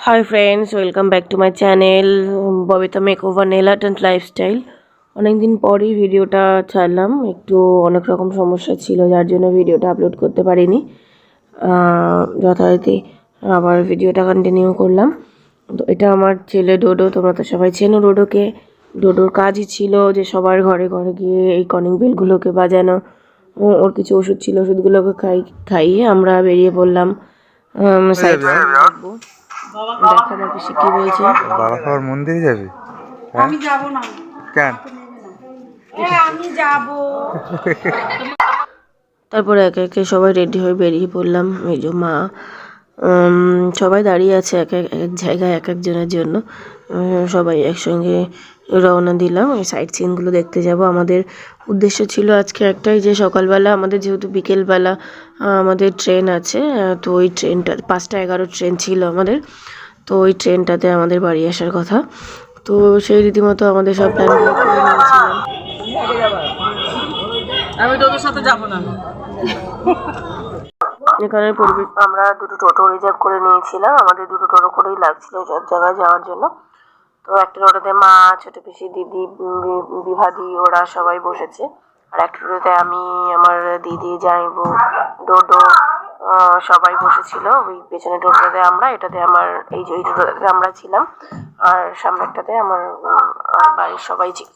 Hi friends, welcome back to my channel Babita makeover nail art and lifestyle. অনেকদিন পরই ভিডিওটা ছাড়লাম, একটু অনেক রকম সমস্যা ছিল যার জন্য ভিডিওটা আপলোড করতে পারিনি। যথারীতি আবার ভিডিওটা কন্টিনিউ করলাম। তো এটা আমার ছেলে ডোডো, তোমরা তো সবাই চেনো ডোডোকে। ডোডোর কাজই ছিল যে সবার ঘরে ঘরে গিয়ে এই কলিং বেলগুলোকে বাজানো। ওর কিছু ওষুধ ছিল, ওষুধগুলোকে খাইয়ে আমরা বেরিয়ে পড়লাম সাইড দেখবো। দেখো আমার পিসি কি বলছে। বাবা খাবার মন্দিরে যাবে? আমি যাব না। কেন? আমি যাব। তারপরে একে একে সবাই রেডি হয়ে বেরিয়ে পড়লাম। এই যে মা সবাই দাঁড়িয়ে আছে এক এক জায়গায় এক একজনের জন্য। সবাই একসঙ্গে রওনা দিলাম এই সাইট সিনগুলো দেখতে যাব। আমাদের উদ্দেশ্য ছিল আজকে একটাই, যে সকালবেলা আমাদের যেহেতু বিকেলবেলা আমাদের ট্রেন আছে, তো ওই ট্রেনটা 5:11 ট্রেন ছিল আমাদের। তো ওই ট্রেনটাতে আমাদের বাড়ি আসার কথা। তো সেই রীতিমতো আমাদের সব প্ল্যানগুলো করে নিয়েছিলাম। আমি তোদের সাথে যাব না। এখানের পরিবেশ, আমরা দুটো টোটো রিজার্ভ করে নিয়েছিলাম। আমাদের দুটো টোটো করেই লাগছিল সব জায়গায় যাওয়ার জন্য। তো একটা টোটোতে মা, ছোট পিসি, দিদি, বিভাদি ওরা সবাই বসেছে। আর একটা টোটোতে আমি, আমার দিদি, জামাইবু, ডোডো সবাই বসেছিল। ওই পেছনের টোটোটাতে আমরা, এটাতে আমার এই যে ওই টোটোটাতে আমরা ছিলাম। আর সামনেরটাতে আমার বাড়ির সবাই ছিল।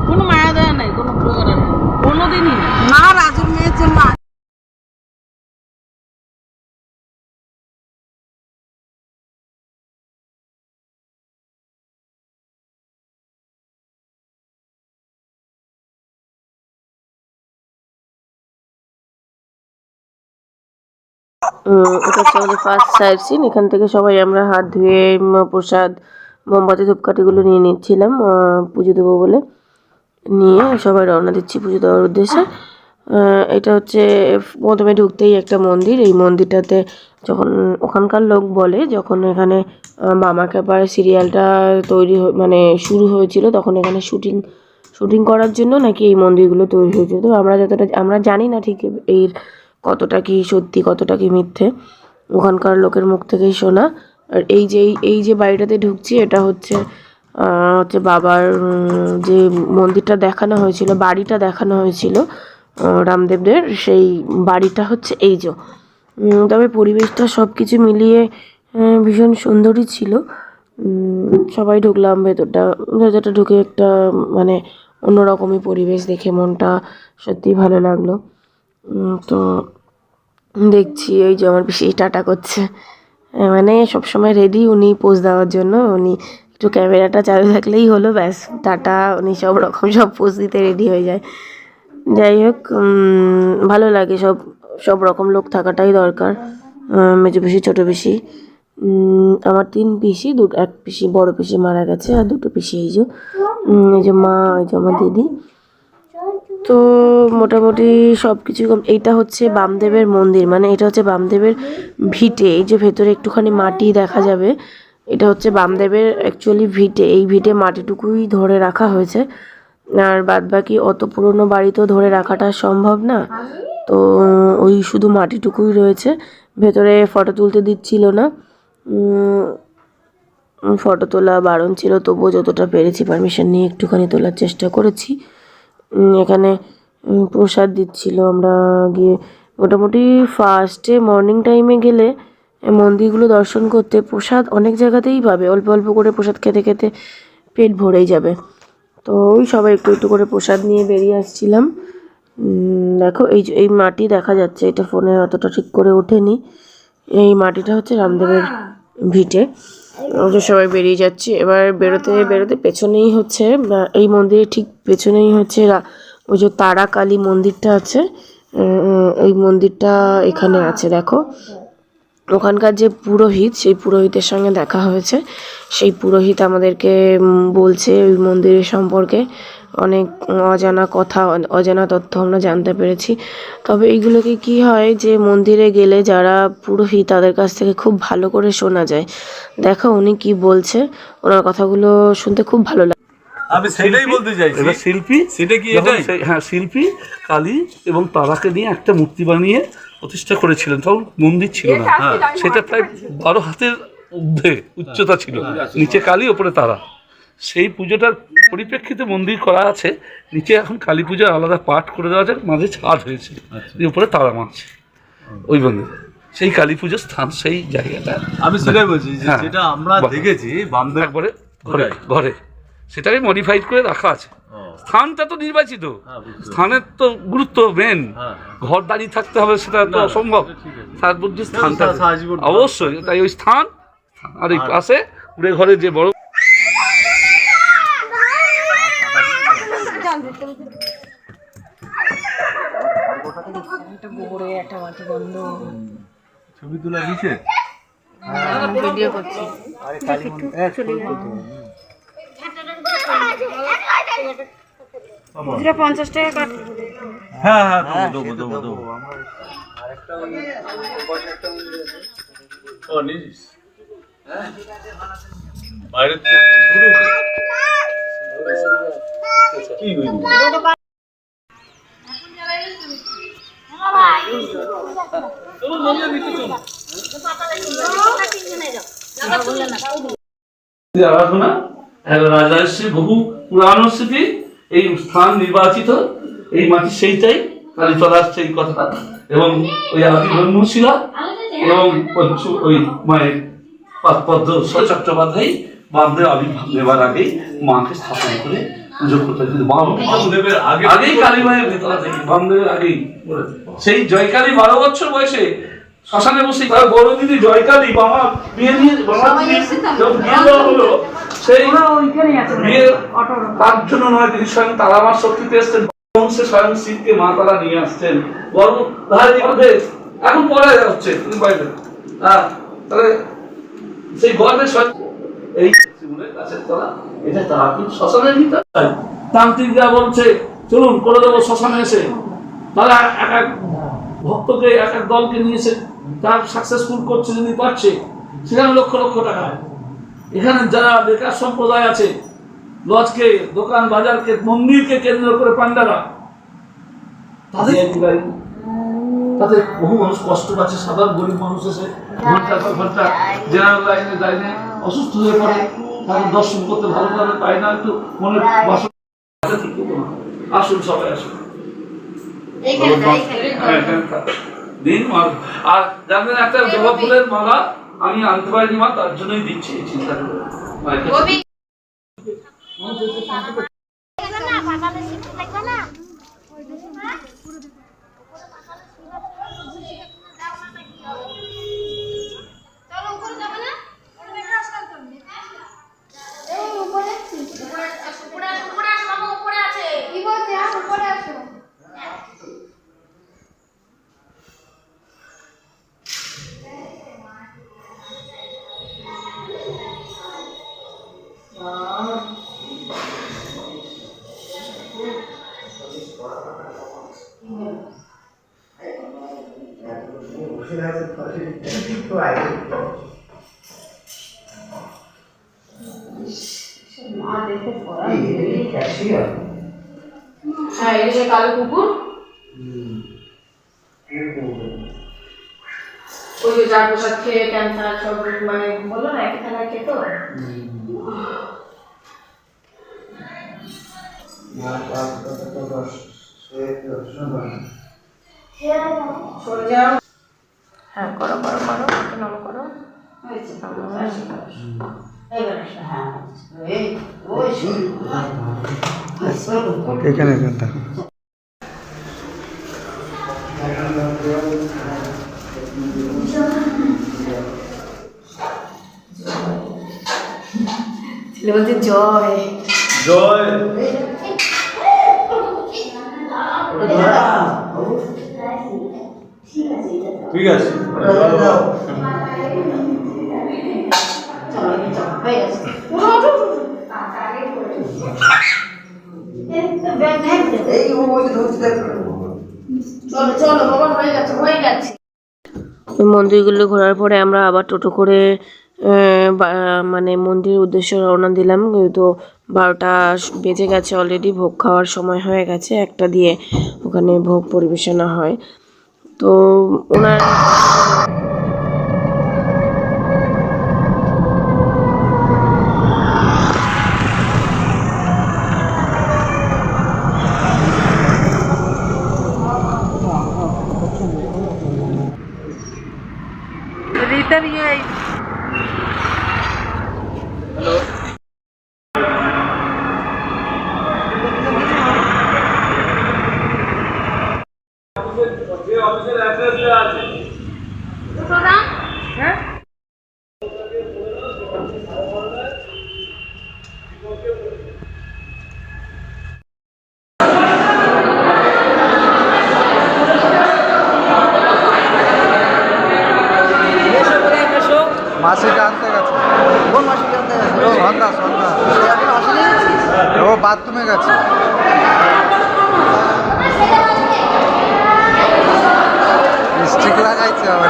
কোনো মায়া দেয়া নাই, কোনো প্রয়োজন নাই, কোনোদিনই না। রাজুর মেয়ের জন্য এটা হচ্ছে আমাদের ফার্স্ট সাইড সিন। এখান থেকে সবাই আমরা হাত ধুয়ে প্রসাদ, মোমবাতি, ধূপকাঠিগুলো নিয়ে নিচ্ছিলাম পুজো দেবো বলে। নিয়ে সবাই রওনা দিচ্ছি পুজো দেওয়ার উদ্দেশ্যে। এটা হচ্ছে প্রথমে ঢুকতেই একটা মন্দির। এই মন্দিরটাতে যখন ওখানকার লোক বলে, যখন এখানে মামা ক্যাপার সিরিয়ালটা তৈরি মানে শুরু হয়েছিল, তখন এখানে শুটিং করার জন্য নাকি এই মন্দিরগুলো তৈরি হয়েছিল। তো আমরা জানি না ঠিক এর কতটা কি সত্যি কতটা কি মিথ্যে, ওখানকার লোকের মুখ থেকেই শোনা। আর এই যে বাড়িটাতে ঢুকছি, এটা হচ্ছে বাবার যে মন্দিরটা দেখানো হয়েছিল, বাড়িটা দেখানো হয়েছিল রামদেবদের, সেই বাড়িটা হচ্ছে এই যে। তবে পরিবেশটা সব কিছু মিলিয়ে ভীষণ সুন্দরই ছিল। সবাই ঢুকলাম ভেতরটা ঢুকে একটা মানে অন্যরকমই পরিবেশ দেখে মনটা সত্যিই ভালো লাগলো। তো দেখছি এই যে আমার পিসি টাটা করছে, মানে সবসময় রেডি উনি পোজ দেওয়ার জন্য। উনি একটু ক্যামেরাটা চালু থাকলেই হলো, ব্যাস টাটা, উনি সব রকম সব পোজ দিতে রেডি হয়ে যায়। যাই হোক, ভালো লাগে, সব রকম লোক থাকাটাই দরকার। মেজো পিসি, ছোটো পিসি, আমার 3 পিসি, এক পিসি বড় পিসি মারা গেছে, আর 2টো পিসি এই যে মা, এই যে আমার দিদি। তো মোটামুটি সব কিছু। এইটা হচ্ছে বামদেবের মন্দির, মানে এটা হচ্ছে বামদেবের ভিটে। এই যে ভেতরে একটুখানি মাটি দেখা যাবে, এটা হচ্ছে বামদেবের অ্যাকচুয়ালি ভিটে। এই ভিটে মাটিটুকুই ধরে রাখা হয়েছে, আর বাদ বাকি অত পুরনো বাড়ি তো ধরে রাখাটা সম্ভব না। তো ওই শুধু মাটিটুকুই রয়েছে। ভেতরে ফটো তুলতে দিচ্ছিল না, ফটো তোলা বারণ ছিল, তবুও যতটা পেরেছি পারমিশন নিয়ে একটুখানি তোলার চেষ্টা করেছি। এখানে প্রসাদ দিচ্ছিল। আমরা গিয়ে মোটামুটি ফার্স্টে মর্নিং টাইমে গেলে মন্দিরগুলো দর্শন করতে প্রসাদ অনেক জায়গাতেই পাবে, অল্প অল্প করে প্রসাদ খেতে খেতে পেট ভরেই যাবে। তো ওই সবাই একটু একটু করে প্রসাদ নিয়ে বেরিয়ে আসছিলাম। দেখো এই মাটি দেখা যাচ্ছে, এটা ফোনে অতটা ঠিক করে ওঠেনি। এই মাটিটা হচ্ছে রামদেবের ভিটে। সবাই বেরিয়ে যাচ্ছি এবার। বেরোতে বেরোতে পেছনেই হচ্ছে, এই মন্দিরের ঠিক পেছনেই হচ্ছে ওই যে তারা কালী মন্দিরটা আছে। ওই মন্দিরটা এখানে আছে, দেখো। ওখানকার যে পুরোহিত, সেই পুরোহিতের সঙ্গে দেখা হয়েছে। সেই পুরোহিত আমাদেরকে বলছে ওই মন্দিরের সম্পর্কে অনেক অজানা কথা, অজানা তথ্য আমরা জানতে পেরেছি। তবে এইগুলোকে কি হয়, যে মন্দিরে গেলে যারা পুরোহিত তাদের কাছ থেকে খুব ভালো করে শোনা যায়। দেখো উনি কি বলছে, ওনার কথাগুলো শুনতে খুব ভালো লাগে। আমি সেটাই বলতে চাইছি, এটা শিল্পী, সেটা কি যখন এটাই? হ্যাঁ, শিল্পী কালী এবং তারাকে নিয়ে একটা মূর্তি বানিয়ে প্রতিষ্ঠা করেছিলেন। তখন মন্দির ছিল না, সেটা প্রায় 12 হাতের ঊর্ধ্বে উচ্চতা ছিল, নিচে কালী ওপরে তারা। সেই পুজোটার পরিপ্রেক্ষিতে মন্দির করা আছে, নিচে এখন কালী পূজার আলাদা পাঠ করে দেওয়া আছে, মাঝে ছাদ হয়েছে, উপরে তারা মাছ ওই মন্দিরে। সেই কালী পুজোর স্থান সেই জায়গাটা। আমি সেটাই বলছি যে হ্যাঁ। যেটা আমরা দেখেছি বামদের একবারে ঘরে ঘরে সেটাকে মডিফাইড করে রাখা আছে। স্থানটা তো নির্বাচিত, স্থানের তো গুরুত্ব মেন। ঘর দাঁড়িয়ে থাকতে হবে সেটা তো অসম্ভব, তার মধ্যে স্থানটা অবশ্যই। তাই ওই স্থান আর এই পাশে উড়ে ঘরে যে বড় ছবি তোলা দিচ্ছে। ভিডিও করছি। খুচরা 50 টাকা কাট। হ্যাঁ হ্যাঁ, দেবো দেবো দেবো। ও নিস বাইরে কি হইল? আরাধনা রাজা বহু পুরানো স্মৃতি। এই স্থান নির্বাচিত, এই মাটি সেইটাই কালীতলার সেই কথাটা। এবং ওই আদি ব্রহ্মশিলা এবং ওই মায়ের পদ্ম চট্টোপাধ্যায় বামদেব আবির্ভাব নেবার আগেই মাকে স্থাপন করে পুজো করতে। বামদেবের আগেই কালী মায়ের ভেতরা থেকে, বামদেবের আগেই সেই জয়কালী 12 বছর বয়সে শ্মশানে বসে তার বড় দিদি জয়কালী বাবা বিয়ে দিয়ে বিয়ে দেওয়া হলো। সেই বিয়ে তার জন্য নয়, তিনি স্বয়ং তারামার শক্তিতে এসছেন, সে স্বয়ং শিবকে মা তারা নিয়ে আসছেন গর্ভধারী মধ্যে। এখন পরে হচ্ছে তুমি পাইবে তাহলে সেই গর্ভে এই শিবনের কাছের তলা, এটা তারা কি শ্মশানের ভিতর। তান্ত্রিকরা বলছে চলুন করে দেবো শ্মশানে এসে। তারা এক এক ভক্তকে এক এক দলকে নিয়েছে, তার সাকসেসফুল করছে, যদি পারছে সেখানে লক্ষ লক্ষ টাকা। এখানে যারা বেকার সম্প্রদায় আছে, লজকে, দোকান বাজারকে, মন্দিরকে কেন্দ্র করে পান্ডারা, তাদের বহু মানুষ কষ্ট পাচ্ছে। সাধারণ গরিব মানুষ এসে ঘন্টা পর ঘন্টা জেনারেল লাইনে লাইনে অসুস্থ হয়ে পড়ে, তাদের দর্শন করতে ভালোভাবে পায় না, একটু মনে বাসনা ঠিক হতো না। আসুন সবাই আসুন দিন। আর জানবেন একটা জবা ফুলের মালা আমি আনতে পারিনি মা, তার জন্যই দিচ্ছি এই চিন্তা করে। হ্যাঁ, এই যে কালো কুকুর, ওই যে যার প্রসাদ খেয়ে ক্যান্সার সব মানে বললো না একটা খানা খেত। হ্যাঁ, করো করো করো, একটু নাম করো। এখানে ছেলে বলছে জয় জয়। ঠিক আছে, মন্দিরগুলো ঘোরার পরে আমরা আবার টোটো করে মানে মন্দিরের উদ্দেশ্যে রওনা দিলাম। তো 12টা বেজে গেছে অলরেডি, ভোগ খাওয়ার সময় হয়ে গেছে। 1টা দিয়ে ওখানে ভোগ পরিবেশনা হয়। তো ওনার রিতার ইয়ে মাসিটা আনতে গেছে। কোন মাসিটা আনতে গেছে? সন্ধ্যা এখন আসেনি। ও বাথরুমে গেছে। স্টিক লাগাইছে আবার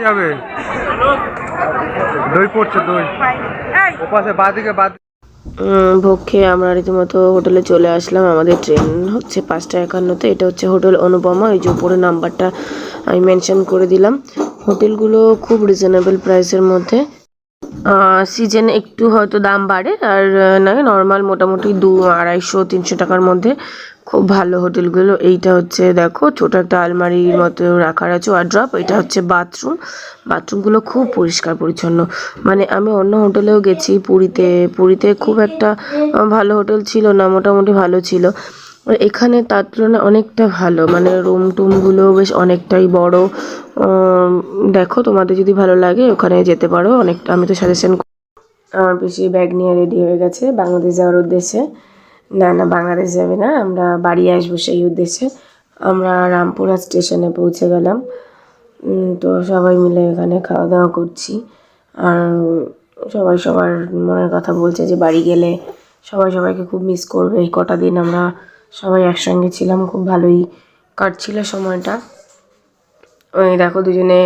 যাবে। দই পড়ছে, দই ওপাশে বাদিকে ভোগ খেয়ে আমরা রীতিমতো হোটেলে চলে আসলাম। আমাদের ট্রেন হচ্ছে 5টা 51-তে। এটা হচ্ছে হোটেল অনুপমা। এই যে উপরে নাম্বারটা আমি মেনশন করে দিলাম। হোটেলগুলো খুব রিজনেবল প্রাইসের মধ্যে। সিজনে একটু হয়তো দাম বাড়ে, আর না নর্মাল মোটামুটি 200-250-300 টাকার মধ্যে খুব ভালো হোটেলগুলো। এইটা হচ্ছে দেখো ছোট একটা আলমারির মতো রাখার আছে ওয়ার্ড্রপ। এটা হচ্ছে বাথরুমগুলো খুব পরিষ্কার পরিচ্ছন্ন। মানে আমি অন্য হোটেলেও গেছি, পুরীতে খুব একটা ভালো হোটেল ছিল না, মোটামুটি ভালো ছিল। এখানে তার তুলনায় অনেকটা ভালো, মানে রুমগুলো বেশ অনেকটাই বড়। দেখো তোমাদের যদি ভালো লাগে ওখানে যেতে পারো। অনেকটা আমি তো সাজেশন। আমার বেশি ব্যাগ নিয়ে রেডি হয়ে গেছে বাংলাদেশ যাওয়ার উদ্দেশ্যে। না বাংলাদেশ যাবে না, আমরা বাড়ি আসবো সেই উদ্দেশ্যে। আমরা রামপুরহাট স্টেশনে পৌঁছে গেলাম। তো সবাই মিলে এখানে খাওয়া দাওয়া করছি। আর সবাই সবার মনের কথা বলছে যে বাড়ি গেলে সবাইকে খুব মিস করবে। এই কটা দিন আমরা সবাই একসঙ্গে ছিলাম, খুব ভালোই কাটছিল সময়টা। ওই দেখো দুজনে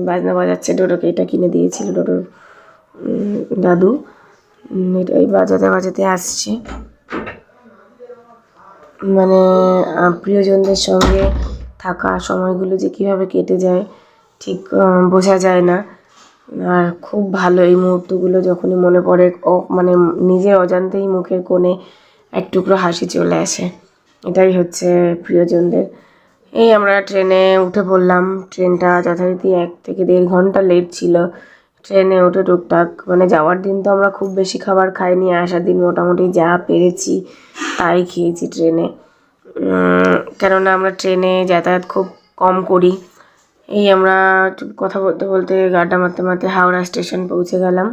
বাজনা বাজাচ্ছে। ডোডোকে এটা কিনে দিয়েছিল ডোডোর দাদু। এটাই বাজাতে আসছে। মানে প্রিয়জনদের সঙ্গে থাকা সময়গুলো যে কীভাবে কেটে যায় ঠিক বোঝা যায় না। আর খুব ভালো এই মুহূর্তগুলো যখনই মনে পড়ে, মানে নিজের অজান্তেই মুখের কোণে এক টুকরো হাসি চলে আসে। এটাই হচ্ছে প্রিয়জনদের। এই আমরা ট্রেনে উঠে পড়লাম। ট্রেনটা যথারীতি 1 থেকে 1.5 ঘন্টা লেট ছিল। ট্রেনে উঠে টুকটাক, মানে যাওয়ার দিন তো আমরা খুব বেশি খাবার খাইনি, আসার দিন মোটামুটি যা পেরেছি তাই খেয়েছি ট্রেনে। কেননা আমরা ট্রেনে যাতায়াত খুব কম করি। এই আমরা কথা বলতে বলতে গাড্ডা মারতে হাওড়া স্টেশন পৌঁছে গেলাম।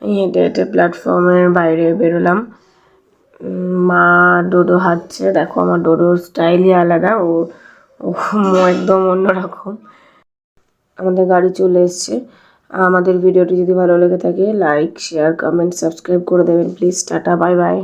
এই হেঁটে প্ল্যাটফর্মের বাইরে বেরোলাম। মা ডোডো হাঁটছে, দেখো আমার ডোডোর স্টাইলই আলাদা, ও একদম অন্যরকম। আমাদের গাড়ি চলে এসছে। আমাদের ভিডিওটি যদি ভালো লেগে থাকে লাইক, শেয়ার, কমেন্ট, সাবস্ক্রাইব করে দেবেন প্লিজ। Tata, bye bye.